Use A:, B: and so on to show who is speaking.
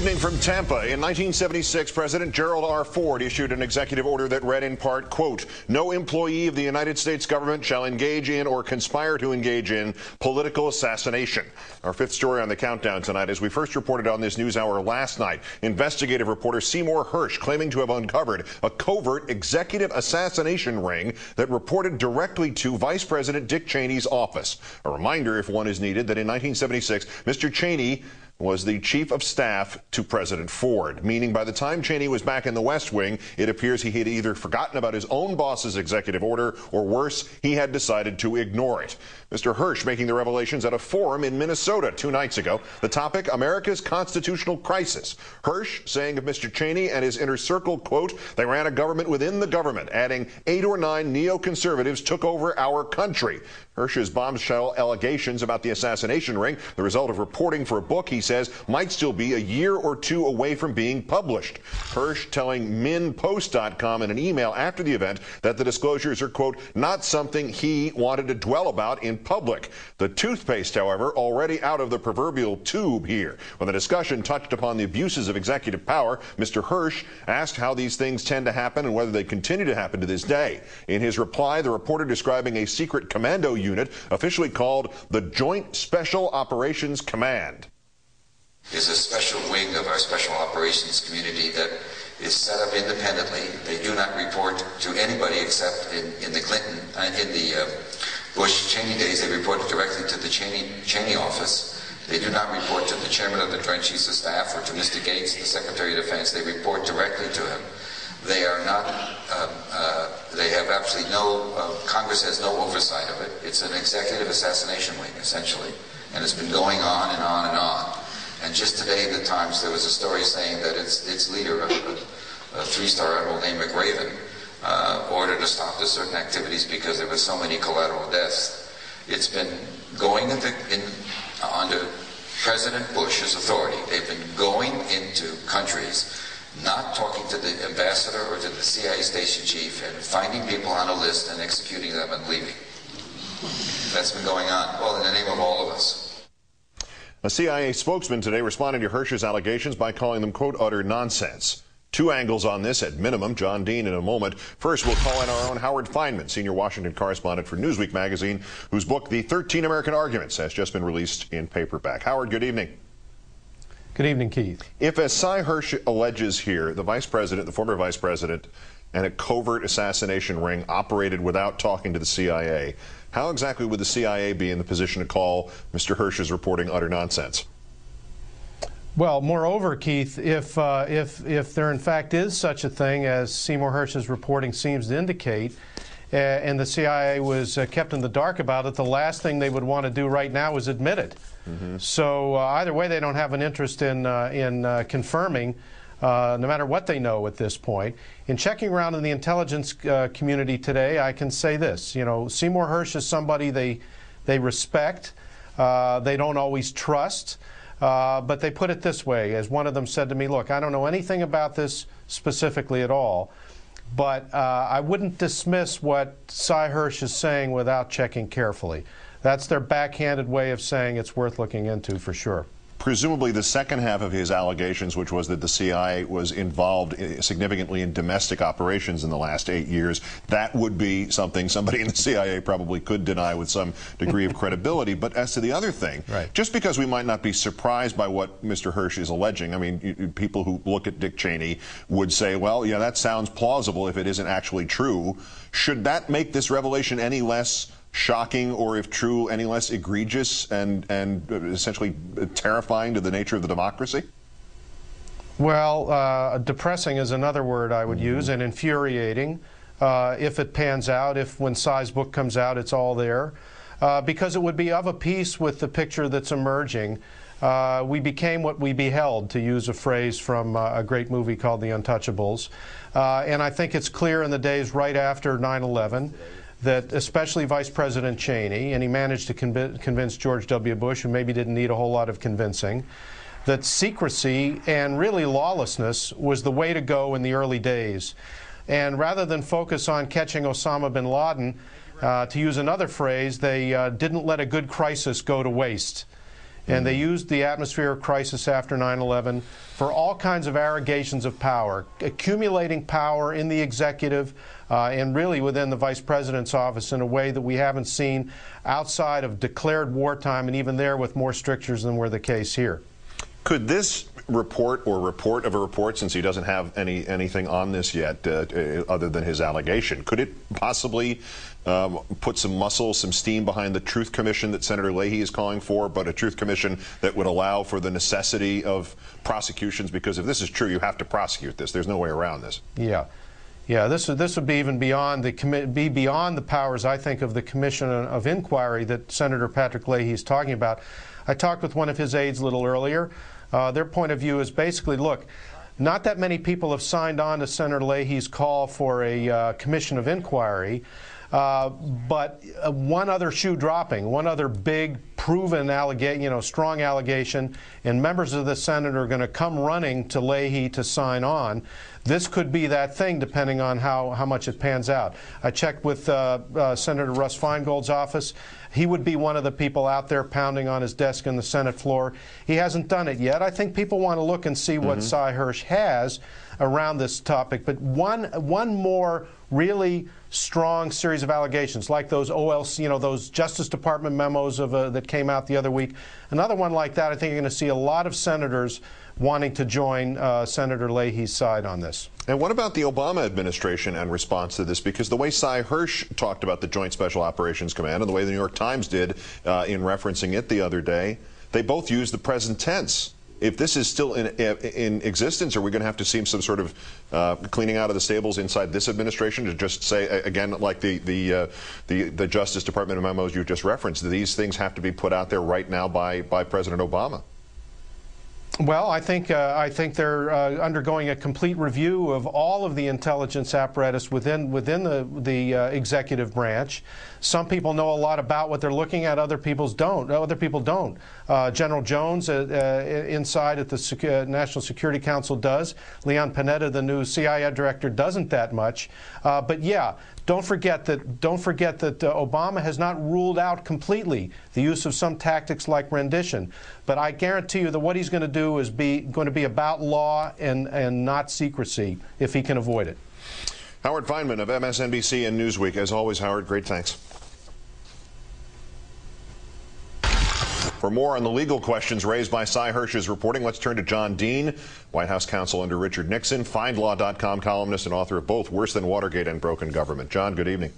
A: evening from Tampa. In 1976, President Gerald R. Ford issued an executive order that read in part, quote, "No employee of the United States government shall engage in or conspire to engage in political assassination." Our fifth story on the countdown tonight, as we first reported on this news hour last night, investigative reporter Seymour Hersh claiming to have uncovered a covert executive assassination ring that reported directly to Vice President Dick Cheney's office. A reminder, if one is needed, that in 1976, Mr. Cheney was the chief of staff to President Ford, meaning by the time Cheney was back in the West Wing, it appears he had either forgotten about his own boss's executive order, or worse, he had decided to ignore it. Mr. Hersh making the revelations at a forum in Minnesota 2 nights ago. The topic, America's constitutional crisis. Hersh saying of Mr. Cheney and his inner circle, quote, "They ran a government within the government," adding 8 or 9 neoconservatives took over our country. Hersh's bombshell allegations about the assassination ring, the result of reporting for a book he says might still be a year or 2 away from being published. Hersh telling MinPost.com in an email after the event that the disclosures are, quote, "not something he wanted to dwell about in public." The toothpaste, however, already out of the proverbial tube here. When the discussion touched upon the abuses of executive power, Mr. Hersh asked how these things tend to happen and whether they continue to happen to this day. In his reply, the reporter describing a secret commando unit officially called the Joint Special Operations Command.
B: Is a special wing of our special operations community that is set up independently. They do not report to anybody except in the Clinton, in the Bush-Cheney days, they reported directly to the Cheney office. They do not report to the chairman of the Joint Chiefs of Staff or to Mr. Gates, the Secretary of Defense. They report directly to him. They are not, they have absolutely no, Congress has no oversight of it. It's an executive assassination wing, essentially. And it's been going on and on and on. And just today in the Times, there was a story saying that its leader, a 3-star admiral named McRaven, ordered to stop to certain activities because there were so many collateral deaths. It's been going under President Bush's authority. They've been going into countries, not talking to the ambassador or to the CIA station chief, and finding people on a list and executing them and leaving. That's been going on, well, in the name of all of us.
A: A CIA spokesman today responding to Hersh's allegations by calling them, quote, "utter nonsense." 2 angles on this at minimum. John Dean in a moment. First, we'll call in our own Howard Fineman, senior Washington correspondent for Newsweek magazine, whose book, The 13 American Arguments, has just been released in paperback. Howard, good evening.
C: Good evening, Keith.
A: If, as Cy Hersh alleges here, the vice president, the former vice president, and a covert assassination ring operated without talking to the CIA, how exactly would the CIA be in the position to call Mr. Hersh's reporting utter nonsense?
C: Well, moreover, Keith, if there in fact is such a thing as Seymour Hersh's reporting seems to indicate, and the CIA was kept in the dark about it, the last thing they would want to do right now is admit it. So either way, they don't have an interest in confirming, no matter what they know at this point. In checking around in the intelligence community today, I can say this: Seymour Hersh is somebody they respect, they don't always trust. But they put it this way, as one of them said to me, "Look, I don't know anything about this specifically at all, but I wouldn't dismiss what Cy Hersh is saying without checking carefully." That's their backhanded way of saying it's worth looking into for sure.
A: Presumably the second half of his allegations, which was that the CIA was involved significantly in domestic operations in the last 8 years, that would be something somebody in the CIA probably could deny with some degree of credibility. But as to the other thing,
C: right,
A: just because we might not be surprised by what Mr. Hersh is alleging, I mean, people who look at Dick Cheney would say, well, yeah, that sounds plausible if it isn't actually true. Should that make this revelation any less shocking, or if true, any less egregious and essentially terrifying to the nature of the democracy?
C: Well, depressing is another word I would use, and infuriating if it pans out, if when Cy's book comes out it's all there, because it would be of a piece with the picture that's emerging. We became what we beheld, to use a phrase from a great movie called The Untouchables, and I think it's clear in the days right after 9/11 that especially Vice President Cheney, and he managed to convince George W. Bush, who maybe didn't need a whole lot of convincing, that secrecy and really lawlessness was the way to go in the early days. And rather than focus on catching Osama bin Laden, to use another phrase, they didn't let a good crisis go to waste. And they used the atmosphere of crisis after 9/11 for all kinds of arrogations of power, accumulating power in the executive and really within the vice president's office in a way that we haven't seen outside of declared wartime, and even there with more strictures than were the case here.
A: Could this report or report of a report, since he doesn't have anything on this yet other than his allegation, could it possibly put some muscle, some steam behind the Truth Commission that Senator Leahy is calling for, but a Truth Commission that would allow for the necessity of prosecutions? Because if this is true, you have to prosecute this. There's no way around this.
C: Yeah. Yeah, this would be even beyond the powers, I think, of the Commission of Inquiry that Senator Patrick Leahy is talking about. I talked with one of his aides a little earlier. Their point of view is basically, look, not that many people have signed on to Senator Leahy's call for a Commission of Inquiry, but one other shoe dropping, one other big proven allegation, strong allegation, and members of the Senate are going to come running to Leahy to sign on. This could be that thing, depending on how much it pans out. I checked with Senator Russ Feingold's office. He would be one of the people out there pounding on his desk in the Senate floor. He hasn't done it yet. I think people want to look and see what Cy Hersh has around this topic. But one more really strong series of allegations, like those OLC, those Justice Department memos that came out the other week. Another one like that, I think you're going to see a lot of senators wanting to join Senator Leahy's side on this.
A: And what about the Obama administration and response to this? Because the way Cy Hersh talked about the Joint Special Operations Command and the way the New York Times did in referencing it the other day, they both used the present tense. If this is still in existence, are we going to have to see some sort of cleaning out of the stables inside this administration to just say, again, like the Justice Department memos you just referenced, these things have to be put out there right now by President Obama?
C: Well, I think they're undergoing a complete review of all of the intelligence apparatus within the executive branch. Some people know a lot about what they're looking at; other people don't. General Jones inside at the National Security Council does. Leon Panetta, the new CIA director, doesn't that much. But yeah. Don't forget that Obama has not ruled out completely the use of some tactics like rendition. But I guarantee you that what he's going to do is going to be about law and not secrecy, if he can avoid it.
A: Howard Fineman of MSNBC and Newsweek. As always, Howard, great thanks. For more on the legal questions raised by Cy Hersh's reporting, let's turn to John Dean, White House counsel under Richard Nixon, FindLaw.com columnist and author of both Worse Than Watergate and Broken Government. John, good evening.